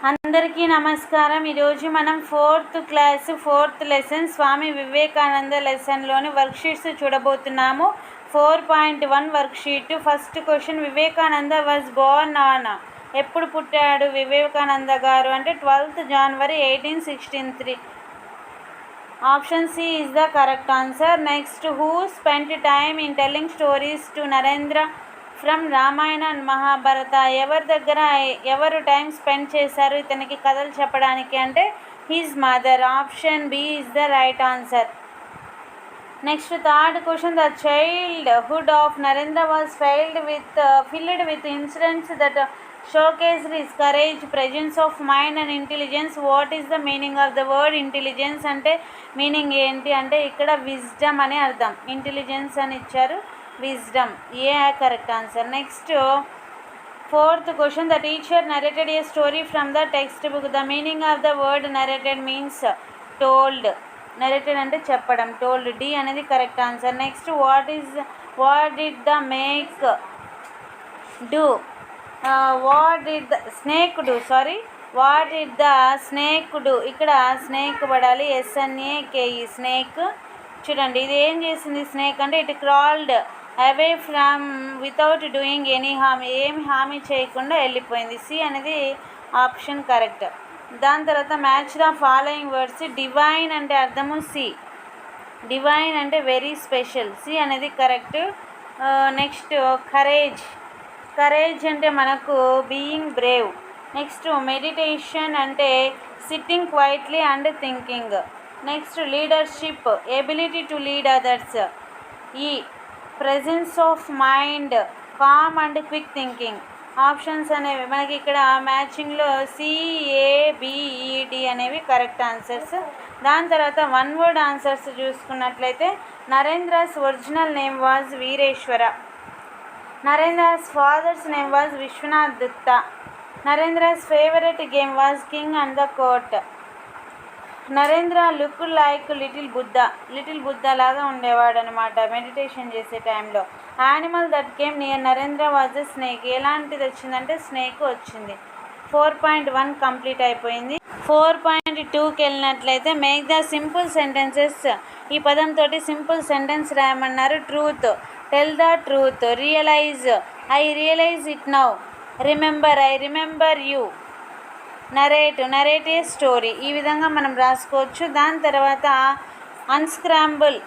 అందరికీ నమస్కారం. ఈరోజు మనం 4th class 4th lesson Swami Vivekananda లెసన్లోని వర్క్షీట్స్ చూడబోతున్నాము. 4.1 worksheet. First question, Vivekananda was born on. ఎప్పుడు పుట్టాడు వివేకానంద గారు అంటే 12th January 1863. Option C is the correct answer. Next, who spent time in telling stories to Narendra from Ramayana and Mahabharata. ఎవరు టైం స్పెండ్ చేశారు ఇతనికి కథలు చెప్పడానికి అంటే his mother. Option B is the right answer. Next, third question, the childhood of Narendra was filled with incidents that showcased his courage, presence of mind and intelligence. What is the meaning of the word intelligence అంటే meaning ఏంటి అంటే ఇక్కడ wisdom అనే అర్థం. Intelligence అని ఇచ్చారు, wisdom. A correct answer. Next, fourth question, the teacher narrated A story from the text book. The meaning of the word narrated means told. Narrated అంటే చెప్పడం, టోల్డ్. డి అనేది correct answer. Next, what did the make do. What did the snake do. ఇక్కడ snake పడాలి, SNAKE, snake. చూడండి, ఇది ఏం చేసింది snake అంటే it crawled away from without doing any harm. ఏమి హామీ చేయకుండా వెళ్ళిపోయింది. సి అనేది ఆప్షన్ కరెక్ట్. దాని తర్వాత match the following words. Divine అంటే అర్థము సి. డివైన్ అంటే వెరీ స్పెషల్. సి అనేది కరెక్ట్. నెక్స్ట్, కరేజ్ అంటే మనకు బీయింగ్ బ్రేవ్. నెక్స్ట్, మెడిటేషన్ అంటే sitting quietly and thinking. Next, leadership, ability to lead others. ఈ presence of mind, calm and quick thinking. Options అనేవి మనకి ఇక్కడ మ్యాచింగ్లో CABED అనేవి కరెక్ట్ ఆన్సర్స్. దాని తర్వాత వన్ వర్డ్ ఆన్సర్స్ చూసుకున్నట్లయితే, Narendra's original name was Vireshwara. Narendra's father's name was Vishwanath Dutta. Narendra's favorite game was King and the Court. Narendra looked like little Buddha లాగా ఉండేవాడు అనమాట మెడిటేషన్ చేసే టైంలో. Animal that came near Narendra was a snake. ఎలాంటిది వచ్చిందంటే snake వచ్చింది. 4.1 complete అయిపోయింది. 4.2కి వెళ్ళినట్లయితే, మేక్ ద సింపుల్ సెంటెన్సెస్. ఈ పదంతో సింపుల్ సెంటెన్స్ రాయమన్నారు. Truth, tell the truth. Realize, I realize it now. Remember, I remember you. Narrate a story. ఈ విధంగా మనం రాసుకోవచ్చు. దాని తర్వాత unscramble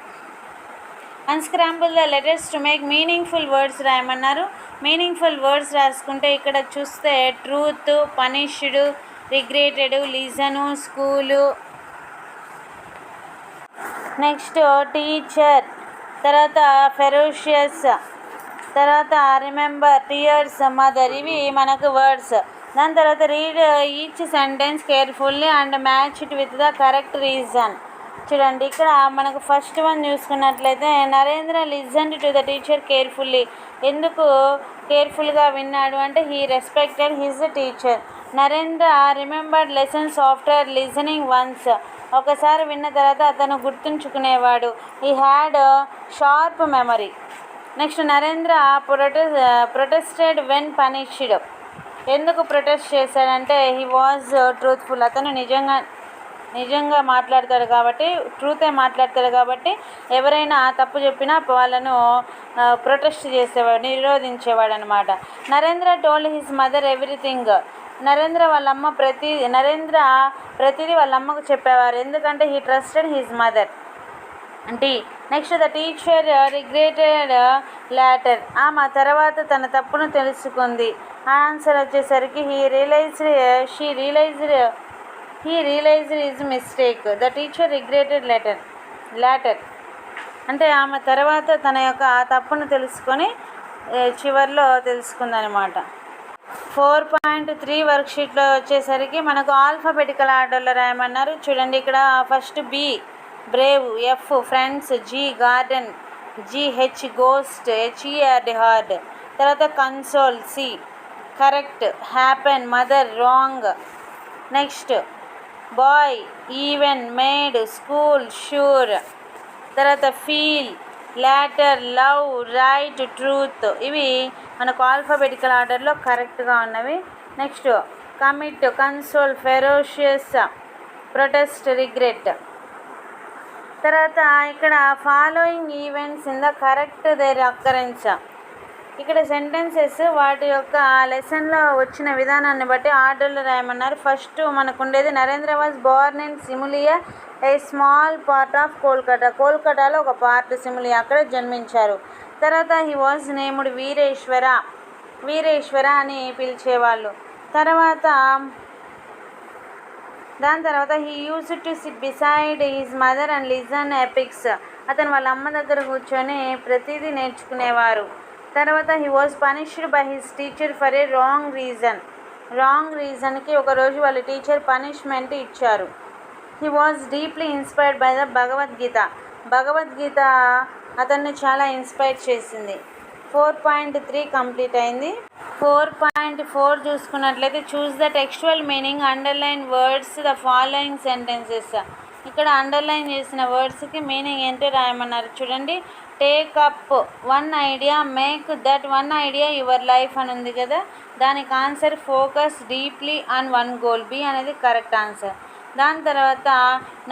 the letters to make meaningful words రాయమన్నారు. మీనింగ్ఫుల్ వర్డ్స్ రాసుకుంటే ఇక్కడ చూస్తే truth, punished, regretted, listen, school. Next, teacher, తర్వాత ఫెరోషియస్, తర్వాత రిమెంబర్, టియర్స్, మదర్. ఇవి మనకు వర్డ్స్. దాని తర్వాత read each sentence carefully and match it with the correct reason. చూడండి, ఇక్కడ మనకు ఫస్ట్ వన్ చూసుకున్నట్లయితే, Narendra listened to the teacher carefully. ఎందుకు కేర్ఫుల్గా విన్నాడు అంటే he respected his teacher. Narendra remembered lessons after listening once. ఒకసారి విన్న తర్వాత అతను గుర్తుంచుకునేవాడు. He had sharp memory. Next, Narendra protested when punished. ఎందుకు ప్రొటెస్ట్ చేశాడంటే హీ వాజ్ ట్రూత్ఫుల్. అతను నిజంగా మాట్లాడతాడు కాబట్టి, ట్రూతే మాట్లాడతాడు కాబట్టి ఎవరైనా తప్పు చెప్పినా వాళ్ళను ప్రొటెస్ట్ చేసేవాడు, నిరోధించేవాడు అనమాట. Narendra told his mother everything. Narendra ప్రతిదీ వాళ్ళ అమ్మకు చెప్పేవారు. ఎందుకంటే he trusted his mother. Next, the teacher regretted later. ఆమె తర్వాత తన తప్పును తెలుసుకుంది. ఆన్సర్ వచ్చేసరికి he realized his mistake. The teacher regretted later అంటే ఆమె తర్వాత తన యొక్క తప్పును తెలుసుకొని చివరిలో తెలుసుకుందనమాట. 4.3 వర్క్షీట్లో వచ్చేసరికి మనకు ఆల్ఫాబెటికల్ ఆర్డర్లో రాయమన్నారు. చూడండి, ఇక్కడ first B brave, F friends, G garden, GH ghost, HERD herd. తర్వాత console, C correct, happen mother wrong. Next, boy even, made, school sure. తర్వాత feel, later, love, right, truth. ఇవి మనకు ఆల్ఫాబెటికల్ ఆర్డర్లో కరెక్ట్గా ఉన్నవి. Next, commit, console, ferocious, protest, regret. తర్వాత ఇక్కడ following events in the correct their occurrence. ఇక్కడ sentences వాటి యొక్క లెసన్లో వచ్చిన విధానాన్ని బట్టి ఆర్డర్లో రాయమన్నారు. ఫస్ట్ మనకు ఉండేది Narendra was born in Simulia, a small part of Kolkata. కోల్కతాలో ఒక పార్ట్ సిములియా, అక్కడ జన్మించారు. తర్వాత he was named Vireshwara, Vireshwara అని పిలిచేవాళ్ళు. దాని తర్వాత he use to sit beside his mother and listen epics. అతను వాళ్ళ అమ్మ దగ్గర కూర్చొని ప్రతిదీ నేర్చుకునేవారు. తర్వాత he was punished by his teacher for a wrong reason. Wrong రీజన్కి ఒకరోజు వాళ్ళ టీచర్ పనిష్మెంట్ ఇచ్చారు. He was deeply inspired by the Bhagavad Gita. Bhagavad Gita అతన్ని చాలా ఇన్స్పైర్ చేసింది. 4.3 కంప్లీట్ అయింది. 4.4 చూసుకున్నట్లయితే choose the textual meaning, underline words the following sentences. ఇక్కడ అండర్లైన్ చేసిన వర్డ్స్కి మీనింగ్ ఏంటో రాయమన్నారు. చూడండి, take up one idea, make that one idea your life అని ఉంది కదా, దానికి answer focus deeply on one goal. B అనేది కరెక్ట్ ఆన్సర్. దాని తర్వాత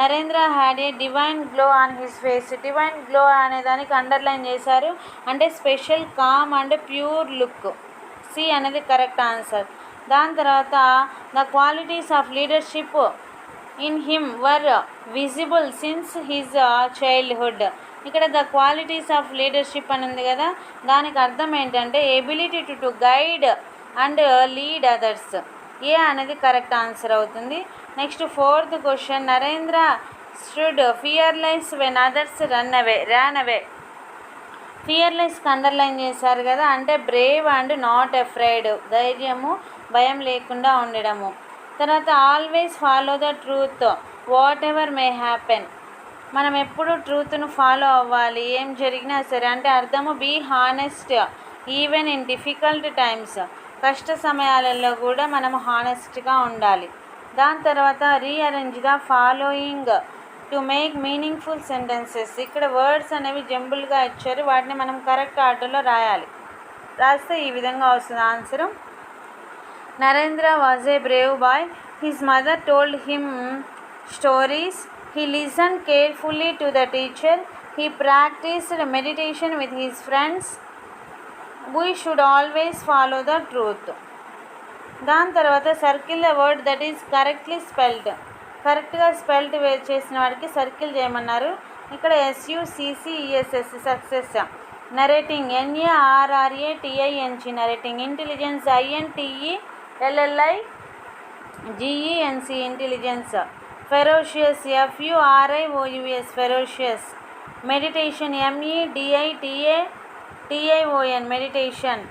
Narendra had a divine glow on his face. Divine glow అనే దానికి అండర్లైన్ చేశారు, అంటే special calm and pure look. C అనేది కరెక్ట్ ఆన్సర్. దాని తర్వాత the qualities of leadership in him were visible since his childhood. ఇక్కడ ద క్వాలిటీస్ ఆఫ్ లీడర్షిప్ అని ఉంది కదా, దానికి అర్థం ఏంటంటే ability to guide and lead others. A అనేది కరెక్ట్ ఆన్సర్ అవుతుంది. Next 4th question, Narendra stood fearless when others ran away. ఫియర్లెస్కి అండర్లైన్ చేశారు కదా, అంటే బ్రేవ్ అండ్ నాట్ అఫ్రైడ్, ధైర్యము భయం లేకుండా ఉండడము. తర్వాత always follow the truth what ever may happen. మనం ఎప్పుడు ట్రూత్ను ఫాలో అవ్వాలి, ఏం జరిగినా సరే. అంటే అర్థము be honest even in difficult times. కష్ట సమయాలలో కూడా మనం హానెస్ట్గా ఉండాలి. దాని తర్వాత rearrange the following to make meaningful sentences. ఇక్కడ వర్డ్స్ అనేవి జంబుల్గా ఇచ్చారు, వాటిని మనం కరెక్ట్ ఆర్డర్లో రాయాలి. రాస్తే ఈ విధంగా వస్తుంది answer. Narendra was a brave boy. His mother told him stories. He listened carefully to the teacher. He practiced meditation with his friends. We should always follow the truth. దాని తర్వాత circle the word that is correctly spelled. కరెక్ట్గా spelled చేసిన వాడికి circle చేయమన్నారు. ఇక్కడ SUCCESS success. Narrating NARRATING narrating. Intelligence INTELLIGENCE intelligence. Ferocious FURIOUS ferocious. Meditation MEDITATION meditation.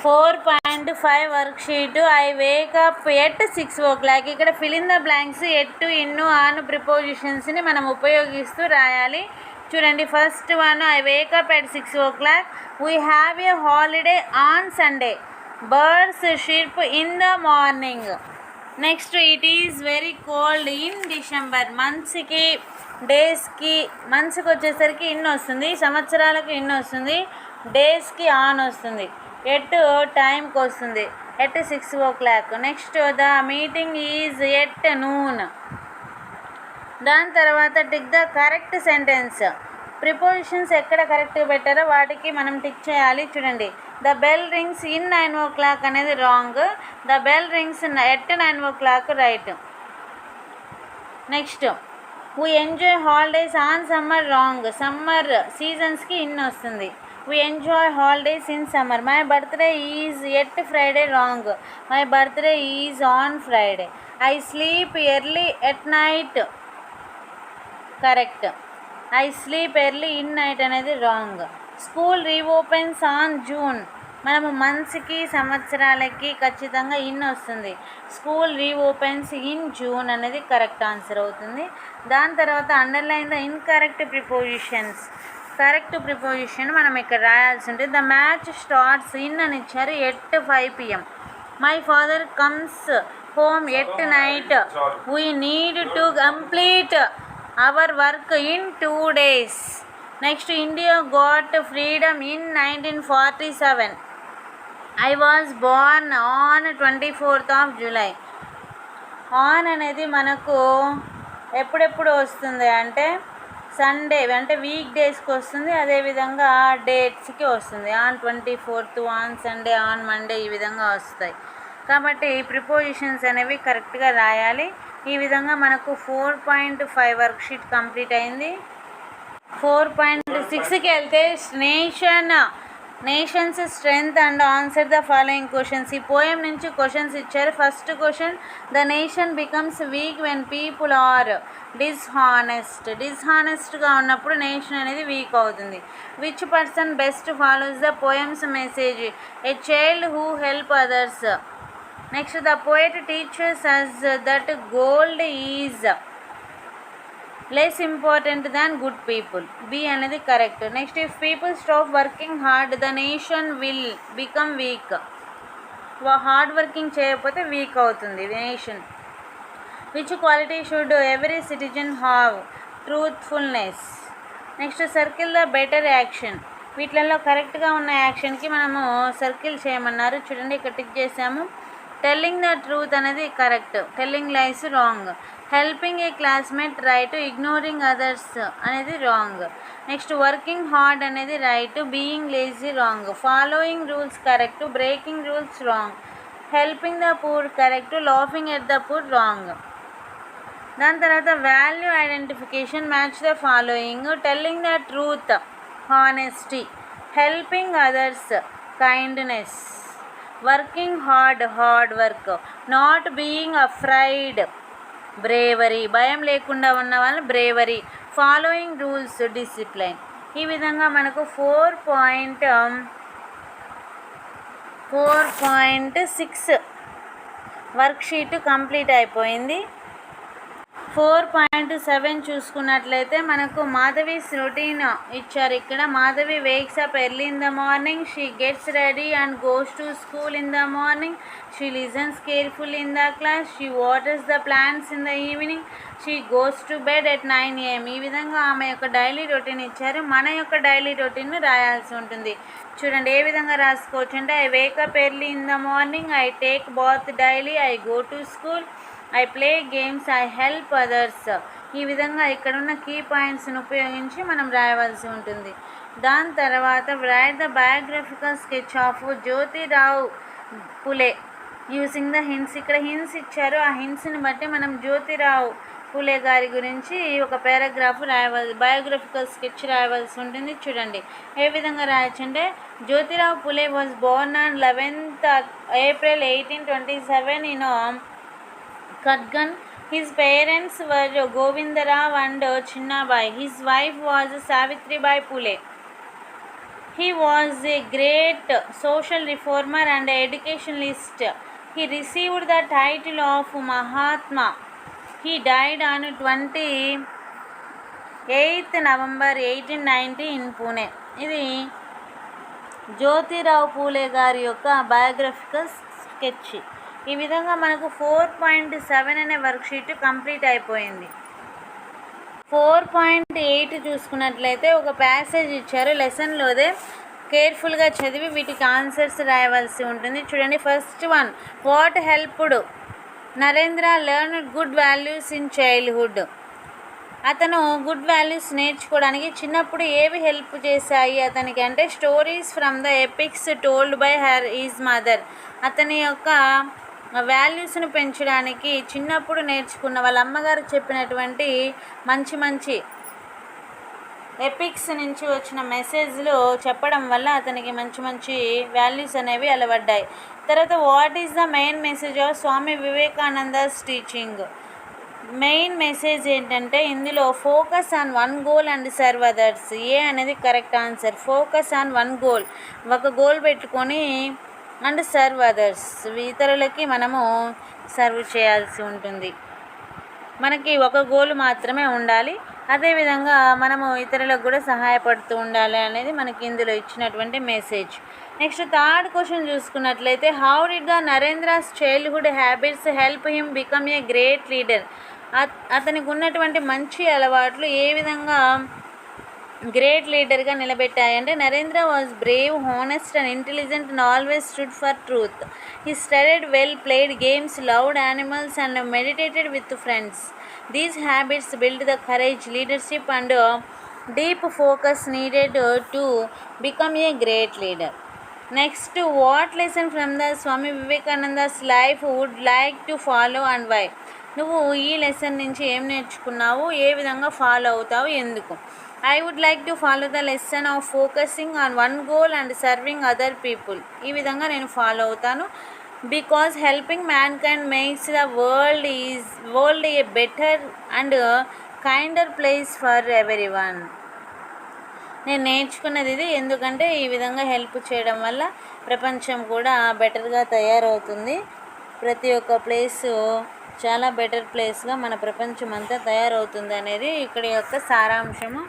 4.5 worksheet I wake up at 6 o'clock. ఇక్కడ fill in the blanks at, in, on ప్రిపోజిషన్స్ని మనం ఉపయోగిస్తూ రాయాలి. చూడండి, first one I wake up at 6 o'clock. We have a holiday on Sunday. Birds chirp in the morning. Next it is very cold in December. మంత్స్కి డేస్కి, మంత్స్కి వచ్చేసరికి in వస్తుంది, సంవత్సరాలకు ఇన్ వస్తుంది, డేస్కి ఆన్ వస్తుంది, ఎట్ టైంకి వస్తుంది, at 6 o'clock. Next the meeting is at noon. దాని తర్వాత tick the correct sentence. Prepositions ఎక్కడ కరెక్ట్గా పెట్టారో వాటికి మనం టిక్ చేయాలి. చూడండి, the bell rings in 9 o'clock అనేది wrong, the bell rings at 9 o'clock right. Next we enjoy holidays on summer wrong, summer సీజన్స్కి ఇన్ వస్తుంది. We enjoy holidays in summer. My birthday is at Friday wrong, my birthday is on Friday. I sleep early at night correct. I sleep early in night అనేది wrong. School reopens on June. మనము మంత్స్కి సంవత్సరాలకి ఖచ్చితంగా in వస్తుంది. School reopens in June అనేది correct answer అవుతుంది. దాని తర్వాత underline the incorrect prepositions. Correct preposition మనం ఇక్కడ రాయాల్సి ఉంటుంది. ద మ్యాచ్ స్టార్ట్స్ ఇన్ అని ఇచ్చారు, at 5 PM. My father comes home at night. We need to complete hour work in 2 days. Next India got freedom in 1947. I was born on 24th of July. On అనేది మనకు ఎప్పుడెప్పుడు వస్తుంది అంటే Sunday అంటే week డేస్కి వస్తుంది, అదేవిధంగా డేట్స్కి వస్తుంది. On 24th, on Sunday, on Monday ఈ విధంగా వస్తాయి. కాబట్టి ప్రిపోజిషన్స్ అనేవి కరెక్ట్గా రాయాలి. ఈ విధంగా మనకు 4.5 వర్క్షీట్ కంప్లీట్ అయింది. 4.6కి వెళ్తే nation's strength and answer the following questions. ఈ పోయం నుంచి క్వశ్చన్స్ ఇచ్చారు. First question, the nation becomes weak when people are డిస్హానెస్ట్గా ఉన్నప్పుడు నేషన్ అనేది వీక్ అవుతుంది. Which person best follows the poem's message? A child who help others. Next, the poet teaches us that gold is less important than good people. B అనేది correct. Next, if people stop working hard the nation will become week. Hard working చేయకపోతే weak అవుతుంది nation. Which quality should every citizen have? Truthfulness. Next, circle the better action. వీటిలలో కరెక్ట్గా ఉన్న యాక్షన్కి మనము circle చేయమన్నారు. చూడండి, ఇక్కడ టిక్ చేసాము. టెల్లింగ్ ద ట్రూత్ అనేది correct, telling lies wrong. Helping a classmate right, ignoring others అనేది రాంగ్. నెక్స్ట్, వర్కింగ్ హార్డ్ అనేది right, being lazy wrong. Following rules correct, breaking rules wrong. Helping the poor correct, laughing at the poor wrong. దాని తర్వాత value identification, match the following. Telling the truth honesty, helping others kindness, working hard work, not being afraid bravery, భయం లేకుండా ఉన్న వాళ్ళు bravery, following rules discipline. ఈ విధంగా మనకు 4.6 worksheet complete అయిపోయింది. 4.7 చూసుకున్నట్లయితే మనకు మాధవీస్ రొటీన్ ఇచ్చారు. ఇక్కడ Madhavi wakes up early in the morning, she gets ready and goes to school in the morning, she listens careful in the class, she waters the plants in the evening, she goes to bed at 9 AM. ఈ విధంగా ఆమె యొక్క daily routine ఇచ్చారు. మన యొక్క daily రొటీన్ను రాయాల్సి ఉంటుంది. చూడండి ఏ విధంగా రాసుకోవచ్చు అంటే, I wake up early in the morning, I take bath daily, I go to school, I play games, I help others. ఈ విధంగా ఇక్కడున్న కీ పాయింట్స్ని ఉపయోగించి మనం రాయవలసి ఉంటుంది. దాని తర్వాత right the biographical sketch of Jyotirao Phule using the hints. ఇక్కడ హింట్స్ ఇచ్చారు. ఆ హింట్స్ని బట్టి మనం జ్యోతిరావు పులే గారి గురించి ఒక పారాగ్రాఫ్ రాయవలసి, బయోగ్రఫికల్ స్కెచ్ రాయవలసి ఉంటుంది. చూడండి ఏ విధంగా రాయొచ్చు అంటే, Jyotirao Phule was born on 11th April 1827 in Kutgan. His parents were Govindarao and Chinnabai. His wife was Savitribai Phule. He was a great social reformer and educationalist. He received the title of Mahatma. He died on 28th November 1890 in Pune. ఇది జ్యోతిరావు పూలే గారి యొక్క biographical sketch. ఈ విధంగా మనకు 4.7 అనే worksheet complete అయిపోయింది. 4.8 చూసుకున్నట్లయితే ఒక ప్యాసేజ్ ఇచ్చారు లెసన్లోదే, కేర్ఫుల్గా చదివి వీటికి ఆన్సర్స్ రాయవలసి ఉంటుంది. చూడండి, first one, what helped Narendra learn good values in childhood. అతను గుడ్ వాల్యూస్ నేర్చుకోవడానికి చిన్నప్పుడు ఏవి హెల్ప్ చేశాయి అతనికి అంటే, stories from the epics told by her is mother. అతని యొక్క వాల్యూస్ను పెంచడానికి చిన్నప్పుడు నేర్చుకున్న వాళ్ళ అమ్మగారు చెప్పినటువంటి మంచి మంచి ఎపిక్స్ నుంచి వచ్చిన మెసేజ్లు చెప్పడం వల్ల అతనికి మంచి మంచి వాల్యూస్ అనేవి అలవడ్డాయి. తర్వాత what is the main message of Swami Vivekananda's teaching. Main message ఏంటంటే ఇందులో focus on one goal and serve others. A అనేది correct answer. Focus on one goal, ఒక గోల్ పెట్టుకొని అండ్ సర్వ్ అదర్స్, ఇతరులకి మనము సర్వ్ చేయాల్సి ఉంటుంది. మనకి ఒక గోల్ మాత్రమే ఉండాలి, అదేవిధంగా మనము ఇతరులకు కూడా సహాయపడుతూ ఉండాలి అనేది మనకి ఇందులో ఇచ్చినటువంటి మెసేజ్. నెక్స్ట్ థర్డ్ క్వశ్చన్ చూసుకున్నట్లయితే, how did the Narendra's childhood habits help him become a great leader. అతనికి ఉన్నటువంటి మంచి అలవాట్లు ఏ విధంగా గ్రేట్ లీడర్గా నిలబెట్టాయి. అంటే Narendra was brave, honest and intelligent and always stood for truth. He studied well, played games, loved animals and meditated with friends. These habits build the courage, leadership and deep focus needed to become a great leader. Next, what lesson from the Swami Vivekananda's life would like to follow and why? నువ్వు ఈ lesson నుంచి ఏం నేర్చుకున్నావు, ఏ విధంగా follow అవుతావు, ఎందుకు? I would like to follow the lesson of focusing on one goal and serving other people. ఈ విధంగా నేను ఫాలో అవుతాను. Because helping mankind makes the world a better and kinder place for everyone. నేను నేర్చుకున్నది ఇది. ఎందుకంటే ఈ విధంగా హెల్ప్ చేయడం వల్ల ప్రపంచం కూడా బెటర్గా తయారవుతుంది. ప్రతి ఒక్క ప్లేసు చాలా బెటర్ ప్లేస్గా మన ప్రపంచం అంతా తయారవుతుంది అనేది ఇక్కడి యొక్క సారాంశము.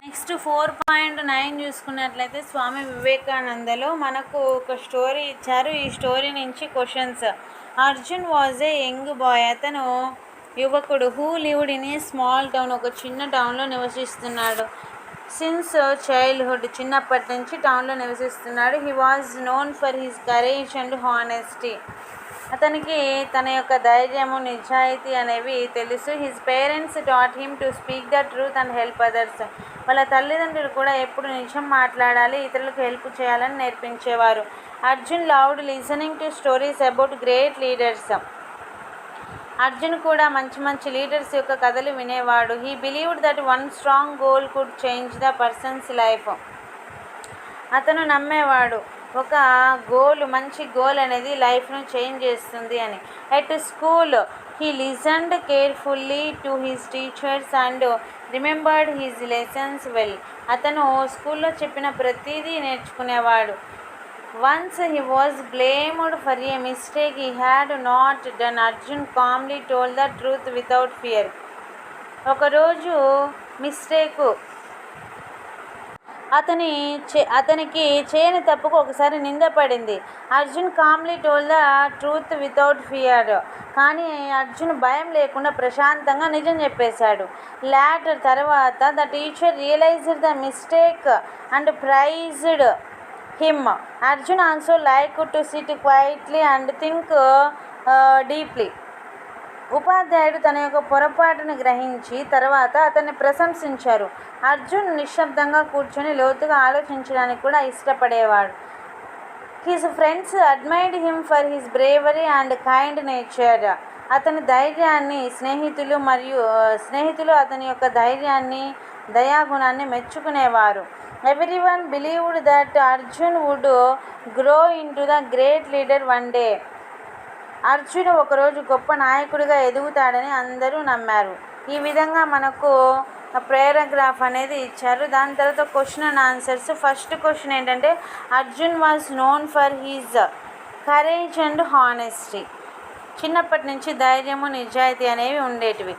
నెక్స్ట్ 4.9 చూసుకున్నట్లయితే స్వామి వివేకానందలో మనకు ఒక స్టోరీ ఇచ్చారు. ఈ స్టోరీ నుంచి questions. Arjun was a young boy. అతను యువకుడు. Who lived in a small town. ఒక చిన్న టౌన్లో నివసిస్తున్నాడు. సిన్స్ చైల్డ్హుడ్, చిన్నప్పటి నుంచి టౌన్లో నివసిస్తున్నాడు. He was known for his courage and honesty. అతనికి తన యొక్క ధైర్యము, నిజాయితీ అనేవి తెలుసు. His parents taught him to speak the truth and help others. వాళ్ళ తల్లిదండ్రులు కూడా ఎప్పుడు నిజం మాట్లాడాలి, ఇతరులకు హెల్ప్ చేయాలని నేర్పించేవారు. Arjun loved listening to stories about great leaders. Arjun కూడా మంచి మంచి లీడర్స్ యొక్క కథలు వినేవాడు. He believed that one strong goal could change the person's life. అతను నమ్మేవాడు ఒక మంచి గోల్ అనేది లైఫ్ను చేంజ్ చేస్తుంది అని. At school he listened carefully to his teachers and remembered his lessons well. అతను స్కూల్లో చెప్పిన ప్రతిదీ నేర్చుకునేవాడు. Once he was blamed for a mistake he had not done. Arjun calmly told the truth without fear. ఒకరోజు mistake అతనికి చేయని తప్పుకు ఒకసారి నిందపడింది. Arjun calmly told the truth without fear. కానీ అర్జున్ భయం లేకుండా ప్రశాంతంగా నిజం చెప్పేశాడు. లాటర్ తర్వాత the teacher realized the mistake and praised him. Arjun also liked to sit quietly and think deeply. ఉపాధ్యాయుడు తన యొక్క పొరపాటును గ్రహించి తర్వాత అతన్ని ప్రశంసించారు. అర్జున్ నిశ్శబ్దంగా కూర్చొని లోతుగా ఆలోచించడానికి కూడా ఇష్టపడేవాడు. His friends admired him for his bravery and kind nature. అతని ధైర్యాన్ని స్నేహితులు అతని యొక్క ధైర్యాన్ని, దయాగుణాన్ని మెచ్చుకునేవారు. Everyone believed that Arjun would grow into the great leader one day. Arjun ఒకరోజు గొప్ప నాయకుడిగా ఎదుగుతాడని అందరూ నమ్మారు. ఈ విధంగా మనకు పారాగ్రాఫ్ అనేది ఇచ్చారు. దాని తర్వాత question and answers. First question ఏంటంటే Arjun was known for his courage and honesty. చిన్నప్పటి నుంచి ధైర్యము, నిజాయితీ అనేవి ఉండేటివి.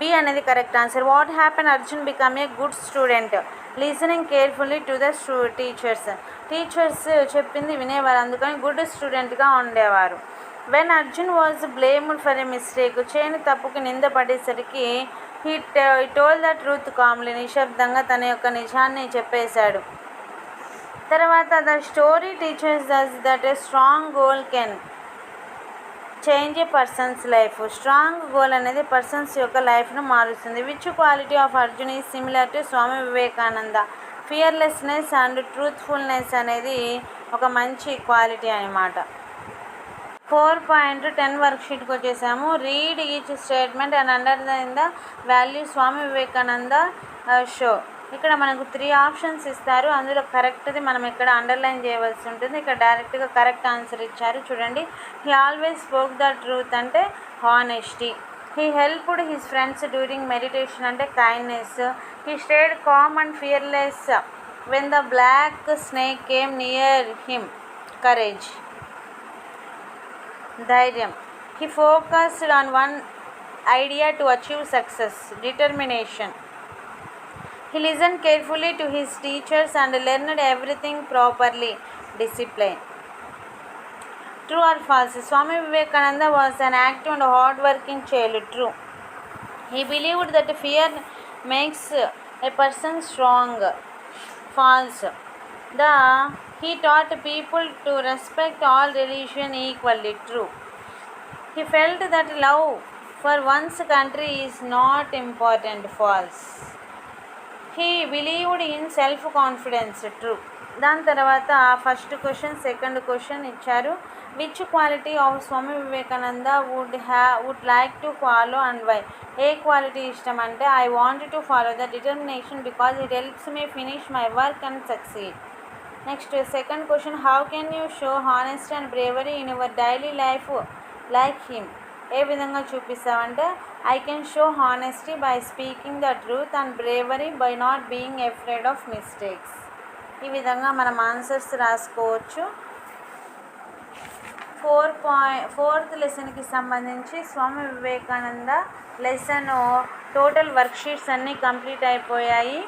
బి అనేది correct answer. What happen Arjun become a good student. Listening carefully to the teachers చెప్పింది వినేవారు, అందుకని గుడ్ స్టూడెంట్గా ఉండేవారు. When Arjun was blamed for a mistake. చేయని తప్పుకి నిందపడేసరికి he told the truth calmly. నిశ్శబ్దంగా తన యొక్క నిజాన్ని చెప్పేశాడు. తర్వాత the story teachers thus that a strong goal can change a person's life. Strong goal అనేది పర్సన్స్ యొక్క లైఫ్ను మారుస్తుంది. Which quality of Arjun is similar to Swami Vivekananda. Fearlessness and truthfulness అనేది ఒక మంచి క్వాలిటీ అనమాట. 4.10 వర్క్షీట్కి వచ్చేసాము. Read each statement and underline the value Swami Vivekananda show. ఇక్కడ మనకు 3 ఆప్షన్స్ ఇస్తారు. అందులో కరెక్ట్ది మనం ఇక్కడ అండర్లైన్ చేయవలసి ఉంటుంది. ఇక్కడ డైరెక్ట్గా కరెక్ట్ ఆన్సర్ ఇచ్చారు చూడండి. He always spoke the truth అంటే honesty. He helped his friends during meditation అంటే kindness. He stayed calm and fearless when the black snake came near him courage ధైర్యం. He focused on one idea to achieve success determination. He listened carefully to his teachers and learned everything properly. Discipline. True or false? Swami Vivekananda was an active and hard-working child. True. He believed that fear makes A person strong. False. He taught people to respect all religion equally. True. He felt that love for one's country is not important. False. He believed in self confidence. True. దాని తర్వాత first question second question ఇచ్చారు. Which quality of Swami Vivekananda would like to follow and why? ఏ quality ఇష్టం అంటే I want to follow the determination because it helps me finish my work and succeed. Next second question, how can you show honesty and bravery in your daily life like him? ఏ విధంగా చూపిస్తామంటే I can show honesty by speaking the truth and bravery by not being afraid of mistakes. ఈ విధంగా మనం answers రాసుకోవచ్చు. Fourth లెసన్కి సంబంధించి Swami Vivekananda lesson total worksheets అన్నీ complete అయిపోయాయి.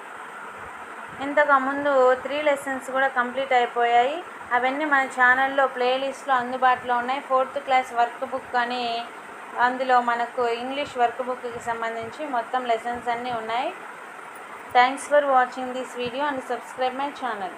ఇంతకుముందు 3 లెసన్స్ కూడా కంప్లీట్ అయిపోయాయి. అవన్నీ మన ఛానల్లో ప్లేలిస్ట్లో అందుబాటులో ఉన్నాయి. 4th క్లాస్ వర్క్ బుక్ అని అందులో మనకు ఇంగ్లీష్ వర్క్ బుక్కి సంబంధించి మొత్తం లెసన్స్ అన్నీ ఉన్నాయి. Thanks for watching this video and subscribe my channel.